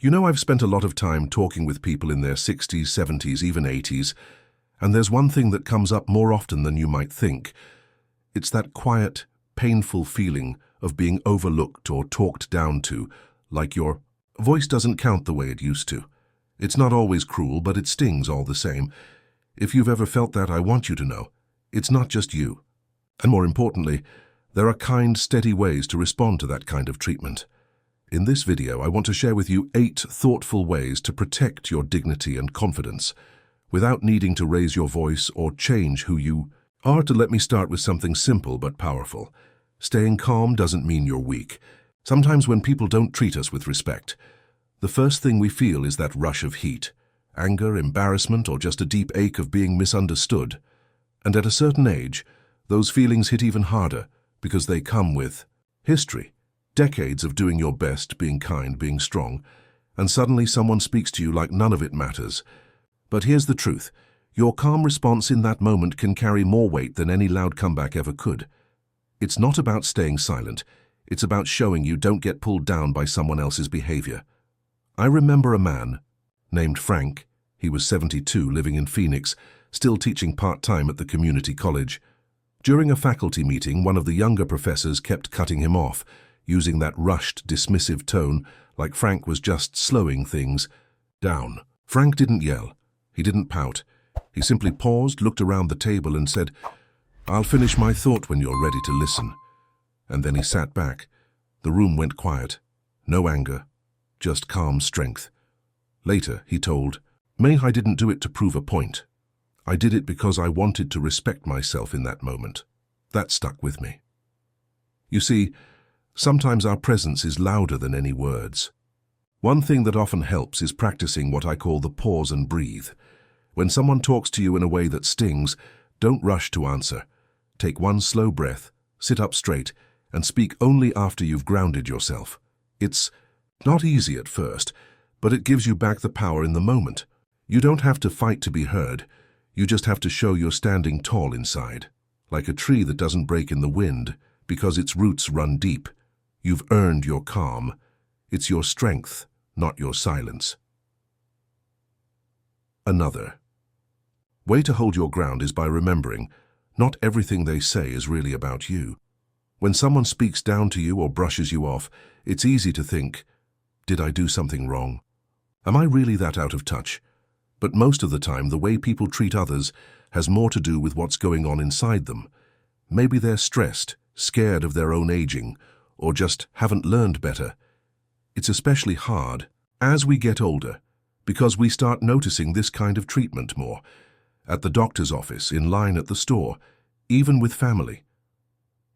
You know, I've spent a lot of time talking with people in their 60s, 70s, even 80s, and there's one thing that comes up more often than you might think. It's that quiet, painful feeling of being overlooked or talked down to, like your voice doesn't count the way it used to. It's not always cruel, but it stings all the same. If you've ever felt that, I want you to know, it's not just you. And more importantly, there are kind, steady ways to respond to that kind of treatment. In this video, I want to share with you 8 thoughtful ways to protect your dignity and confidence without needing to raise your voice or change who you are. Let me start with something simple but powerful. Staying calm doesn't mean you're weak. Sometimes when people don't treat us with respect, the first thing we feel is that rush of heat, anger, embarrassment, or just a deep ache of being misunderstood. And at a certain age, those feelings hit even harder because they come with history. Decades of doing your best, being kind, being strong, and suddenly someone speaks to you like none of it matters. But here's the truth. Your calm response in that moment can carry more weight than any loud comeback ever could. It's not about staying silent. It's about showing you don't get pulled down by someone else's behavior. I remember a man named Frank. He was 72, living in Phoenix, still teaching part-time at the community college. During a faculty meeting, one of the younger professors kept cutting him off, using that rushed, dismissive tone, like Frank was just slowing things down. Frank didn't yell. He didn't pout. He simply paused, looked around the table and said, "I'll finish my thought when you're ready to listen." And then he sat back. The room went quiet. No anger, just calm strength. Later, he told, I didn't do it to prove a point. I did it because I wanted to respect myself in that moment." That stuck with me. You see, sometimes our presence is louder than any words. One thing that often helps is practicing what I call the pause and breathe. When someone talks to you in a way that stings, don't rush to answer. Take one slow breath, sit up straight, and speak only after you've grounded yourself. It's not easy at first, but it gives you back the power in the moment. You don't have to fight to be heard. You just have to show you're standing tall inside, like a tree that doesn't break in the wind because its roots run deep. You've earned your calm. It's your strength, not your silence. Another way to hold your ground is by remembering not everything they say is really about you. When someone speaks down to you or brushes you off, it's easy to think, did I do something wrong? Am I really that out of touch? But most of the time, the way people treat others has more to do with what's going on inside them. Maybe they're stressed, scared of their own aging, or just haven't learned better. It's especially hard as we get older because we start noticing this kind of treatment more. At the doctor's office, in line at the store, even with family.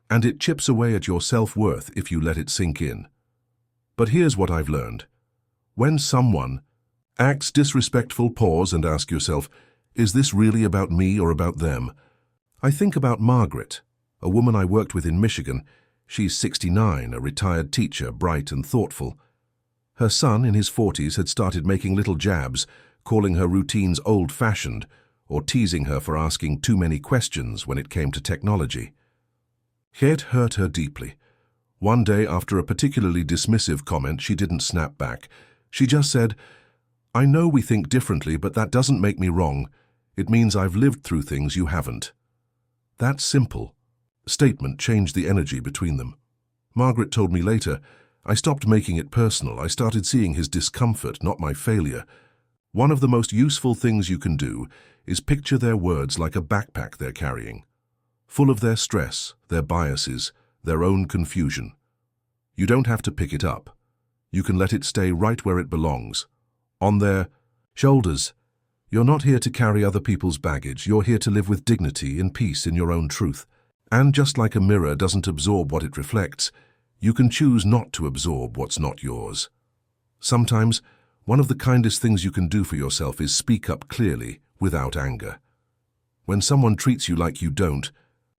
And it chips away at your self-worth if you let it sink in. But here's what I've learned. When someone acts disrespectful, pause and ask yourself, is this really about me or about them? I think about Margaret, a woman I worked with in Michigan. She's 69, a retired teacher, bright and thoughtful. Her son, in his 40s, had started making little jabs, calling her routines old-fashioned, or teasing her for asking too many questions when it came to technology. It hurt her deeply. One day, after a particularly dismissive comment, she didn't snap back. She just said, "I know we think differently, but that doesn't make me wrong. It means I've lived through things you haven't." That simple statement changed the energy between them. Margaret told me later, "I stopped making it personal. I started seeing his discomfort, not my failure." One of the most useful things you can do is picture their words like a backpack they're carrying, full of their stress, their biases, their own confusion. You don't have to pick it up. You can let it stay right where it belongs, on their shoulders. You're not here to carry other people's baggage. You're here to live with dignity and peace in your own truth. And just like a mirror doesn't absorb what it reflects, you can choose not to absorb what's not yours. Sometimes, one of the kindest things you can do for yourself is speak up clearly, without anger. When someone treats you like you don't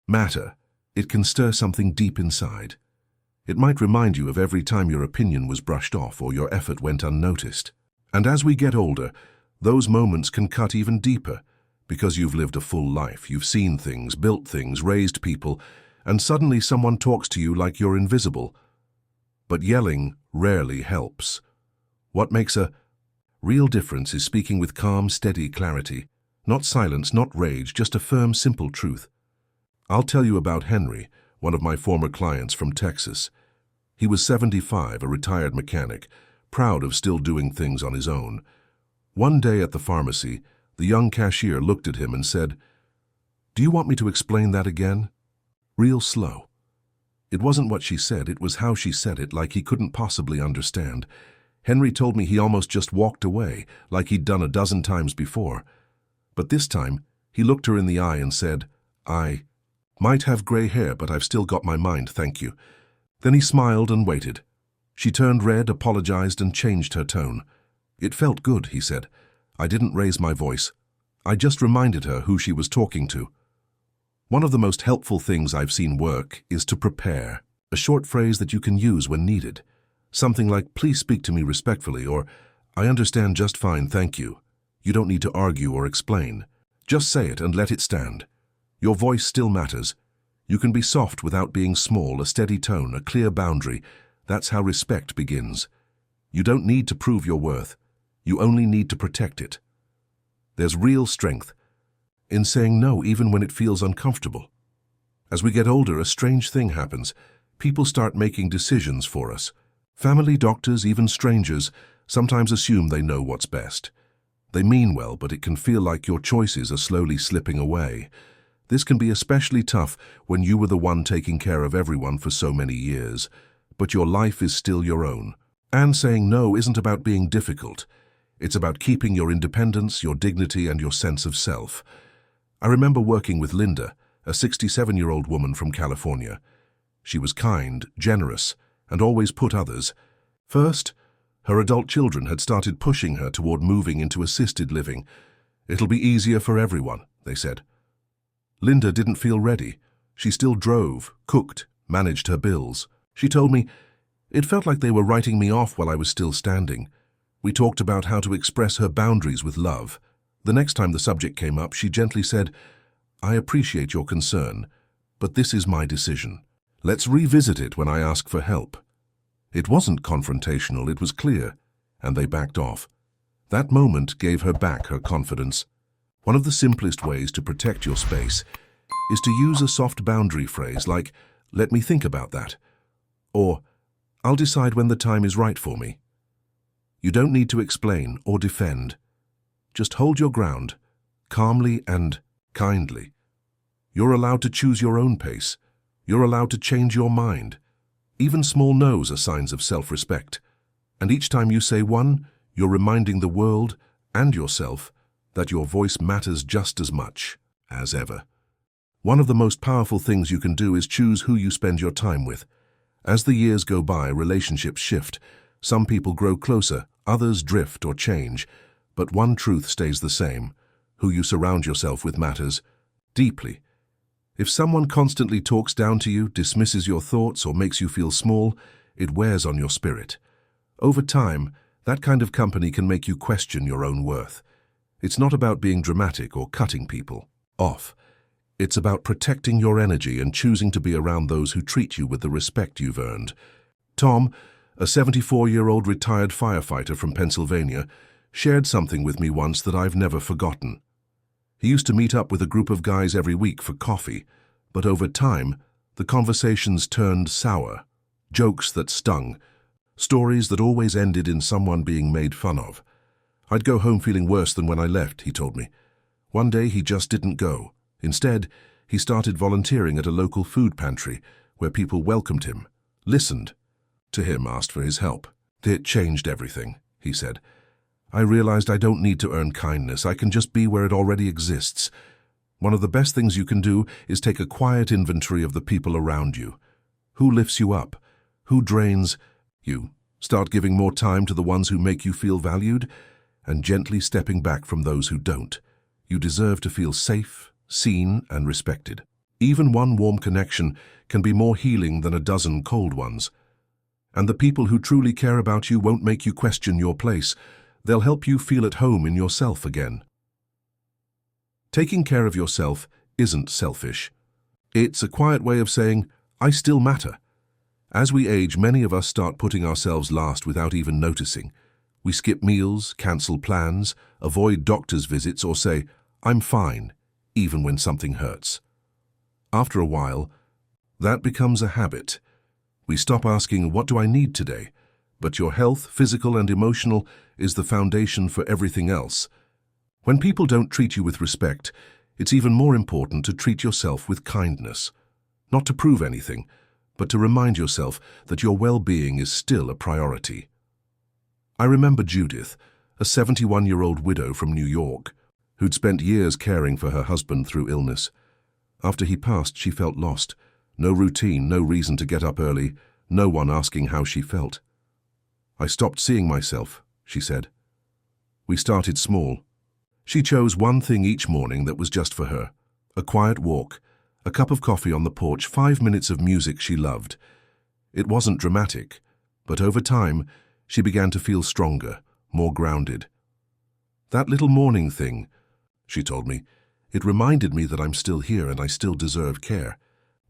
matter, it can stir something deep inside. It might remind you of every time your opinion was brushed off or your effort went unnoticed. And as we get older, those moments can cut even deeper because you've lived a full life, you've seen things, built things, raised people, and suddenly someone talks to you like you're invisible. But yelling rarely helps. What makes a real difference is speaking with calm, steady clarity. Not silence, not rage, just a firm, simple truth. I'll tell you about Henry, one of my former clients from Texas. He was 75, a retired mechanic, proud of still doing things on his own. One day at the pharmacy, the young cashier looked at him and said, "Do you want me to explain that again?" Real slow. It wasn't what she said, it was how she said it, like he couldn't possibly understand. Henry told me he almost just walked away, like he'd done a dozen times before. But this time, he looked her in the eye and said, "I might have gray hair, but I've still got my mind, thank you." Then he smiled and waited. She turned red, apologized, and changed her tone. "It felt good," he said. "I didn't raise my voice. I just reminded her who she was talking to." One of the most helpful things I've seen work is to prepare, a short phrase that you can use when needed. Something like, "Please speak to me respectfully," or "I understand just fine, thank you." You don't need to argue or explain. Just say it and let it stand. Your voice still matters. You can be soft without being small, a steady tone, a clear boundary. That's how respect begins. You don't need to prove your worth. You only need to protect it. There's real strength in saying no even when it feels uncomfortable. As we get older, a strange thing happens. People start making decisions for us. Family, doctors, even strangers sometimes assume they know what's best. They mean well, but it can feel like your choices are slowly slipping away. This can be especially tough when you were the one taking care of everyone for so many years, but your life is still your own. And saying no isn't about being difficult. It's about keeping your independence, your dignity, and your sense of self. I remember working with Linda, a 67-year-old woman from California. She was kind, generous, and always put others first. Her adult children had started pushing her toward moving into assisted living. "It'll be easier for everyone," they said. Linda didn't feel ready. She still drove, cooked, managed her bills. She told me, "It felt like they were writing me off while I was still standing." We talked about how to express her boundaries with love. The next time the subject came up, she gently said, "I appreciate your concern, but this is my decision. Let's revisit it when I ask for help." It wasn't confrontational, it was clear, and they backed off. That moment gave her back her confidence. One of the simplest ways to protect your space is to use a soft boundary phrase like, "Let me think about that," or "I'll decide when the time is right for me." You don't need to explain or defend. Just hold your ground, calmly and kindly. You're allowed to choose your own pace. You're allowed to change your mind. Even small no's are signs of self-respect. And each time you say one, you're reminding the world and yourself that your voice matters just as much as ever. One of the most powerful things you can do is choose who you spend your time with. As the years go by, relationships shift. Some people grow closer, others drift or change. But one truth stays the same. Who you surround yourself with matters deeply. If someone constantly talks down to you, dismisses your thoughts, or makes you feel small, it wears on your spirit. Over time, that kind of company can make you question your own worth. It's not about being dramatic or cutting people off. It's about protecting your energy and choosing to be around those who treat you with the respect you've earned. Tom, a 74-year-old retired firefighter from Pennsylvania, shared something with me once that I've never forgotten. He used to meet up with a group of guys every week for coffee, but over time, the conversations turned sour. Jokes that stung, stories that always ended in someone being made fun of. I'd go home feeling worse than when I left, he told me. One day he just didn't go. Instead, he started volunteering at a local food pantry where people welcomed him, listened to him, asked for his help. "It changed everything," he said. "I realized I don't need to earn kindness. I can just be where it already exists." One of the best things you can do is take a quiet inventory of the people around you. Who lifts you up? Who drains you? Start giving more time to the ones who make you feel valued, and gently stepping back from those who don't. You deserve to feel safe, seen, and respected. Even one warm connection can be more healing than a dozen cold ones. And the people who truly care about you won't make you question your place. They'll help you feel at home in yourself again. Taking care of yourself isn't selfish. It's a quiet way of saying, "I still matter." As we age, many of us start putting ourselves last without even noticing. We skip meals, cancel plans, avoid doctor's visits, or say, "I'm fine," even when something hurts. After a while, that becomes a habit. We stop asking, "What do I need today?" But your health, physical and emotional, is the foundation for everything else. When people don't treat you with respect, it's even more important to treat yourself with kindness. Not to prove anything, but to remind yourself that your well-being is still a priority. I remember Judith, a 71-year-old widow from New York, who'd spent years caring for her husband through illness. After he passed, she felt lost. No routine, no reason to get up early, no one asking how she felt. "I stopped seeing myself," she said. We started small. She chose one thing each morning that was just for her. A quiet walk, a cup of coffee on the porch, 5 minutes of music she loved. It wasn't dramatic, but over time, she began to feel stronger, more grounded. "That little morning thing," she told me, "it reminded me that I'm still here and I still deserve care."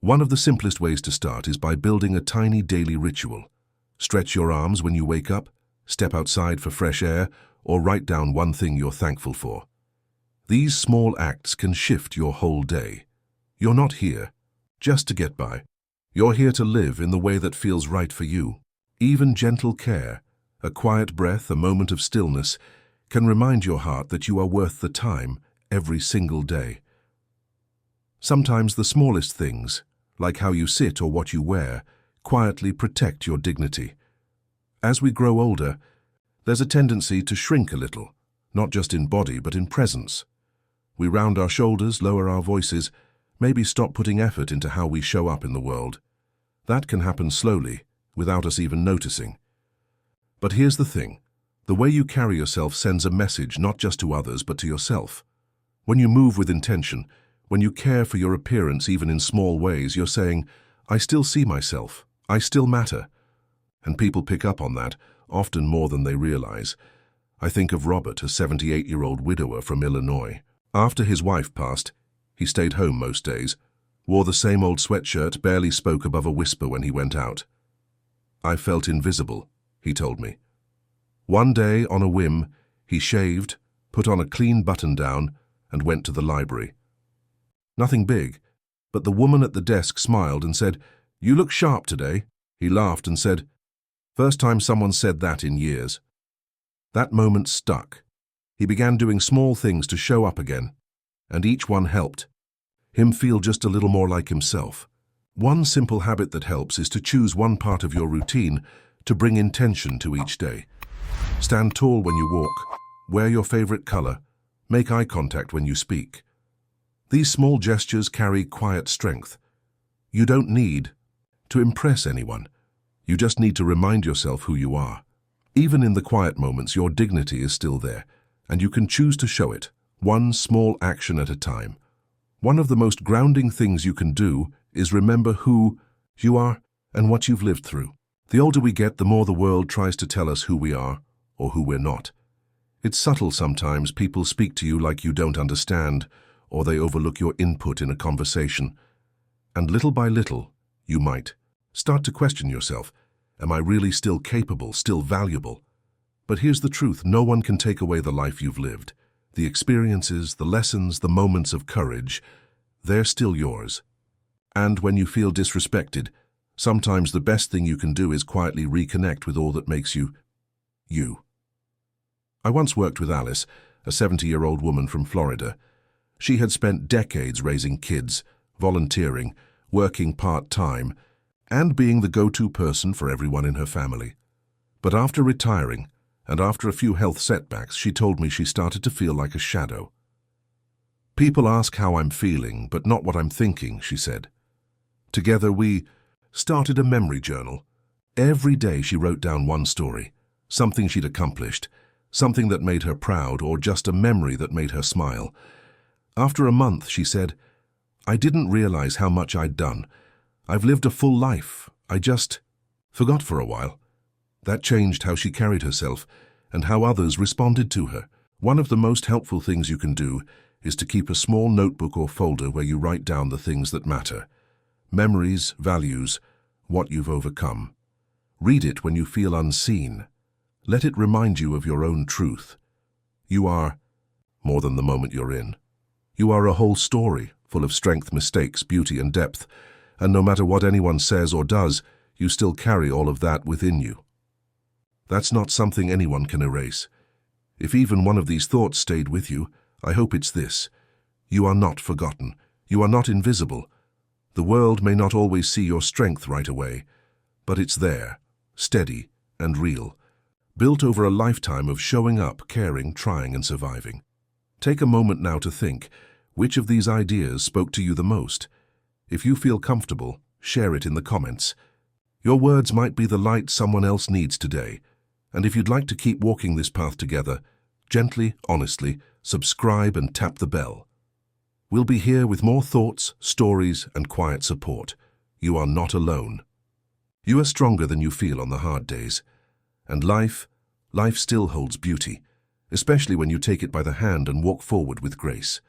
One of the simplest ways to start is by building a tiny daily ritual. Stretch your arms when you wake up, step outside for fresh air, or write down one thing you're thankful for. These small acts can shift your whole day. You're not here just to get by. You're here to live in the way that feels right for you. Even gentle care, a quiet breath, a moment of stillness, can remind your heart that you are worth the time every single day. Sometimes the smallest things, like how you sit or what you wear, quietly protect your dignity. As we grow older, there's a tendency to shrink a little, not just in body but in presence. We round our shoulders, lower our voices, maybe stop putting effort into how we show up in the world. That can happen slowly, without us even noticing. But here's the thing. The way you carry yourself sends a message not just to others but to yourself. When you move with intention, when you care for your appearance even in small ways, you're saying, "I still see myself, I still matter." And people pick up on that, often more than they realize. I think of Robert, a 78-year-old widower from Illinois. After his wife passed, he stayed home most days, wore the same old sweatshirt, barely spoke above a whisper when he went out. "I felt invisible," he told me. One day, on a whim, he shaved, put on a clean button-down, and went to the library. Nothing big, but the woman at the desk smiled and said, "You look sharp today." He laughed and said, "First time someone said that in years." That moment stuck. He began doing small things to show up again, and each one helped him feel just a little more like himself. One simple habit that helps is to choose one part of your routine to bring intention to each day. Stand tall when you walk, wear your favorite color, make eye contact when you speak. These small gestures carry quiet strength. You don't need to impress anyone. You just need to remind yourself who you are. Even in the quiet moments, your dignity is still there, and you can choose to show it, one small action at a time. One of the most grounding things you can do is remember who you are and what you've lived through. The older we get, the more the world tries to tell us who we are or who we're not. It's subtle sometimes. People speak to you like you don't understand, or they overlook your input in a conversation. And little by little, you might start to question yourself. Am I really still capable, still valuable? But here's the truth. No one can take away the life you've lived. The experiences, the lessons, the moments of courage, they're still yours. And when you feel disrespected, sometimes the best thing you can do is quietly reconnect with all that makes you, you. I once worked with Alice, a 70-year-old woman from Florida. She had spent decades raising kids, volunteering, working part-time, and being the go-to person for everyone in her family. But after retiring, and after a few health setbacks, she told me she started to feel like a shadow. "People ask how I'm feeling, but not what I'm thinking," she said. Together we started a memory journal. Every day she wrote down one story, something she'd accomplished, something that made her proud, or just a memory that made her smile. After a month, she said, "I didn't realize how much I'd done. I've lived a full life. I just forgot for a while." That changed how she carried herself and how others responded to her. One of the most helpful things you can do is to keep a small notebook or folder where you write down the things that matter. Memories, values, what you've overcome. Read it when you feel unseen. Let it remind you of your own truth. You are more than the moment you're in. You are a whole story, full of strength, mistakes, beauty, and depth, and no matter what anyone says or does, you still carry all of that within you. That's not something anyone can erase. If even one of these thoughts stayed with you, I hope it's this: you are not forgotten. You are not invisible. The world may not always see your strength right away, but it's there, steady and real, built over a lifetime of showing up, caring, trying, and surviving. Take a moment now to think, which of these ideas spoke to you the most? If you feel comfortable, share it in the comments. Your words might be the light someone else needs today. And if you'd like to keep walking this path together, gently, honestly, subscribe and tap the bell. We'll be here with more thoughts, stories, and quiet support. You are not alone. You are stronger than you feel on the hard days. And life still holds beauty, especially when you take it by the hand and walk forward with grace.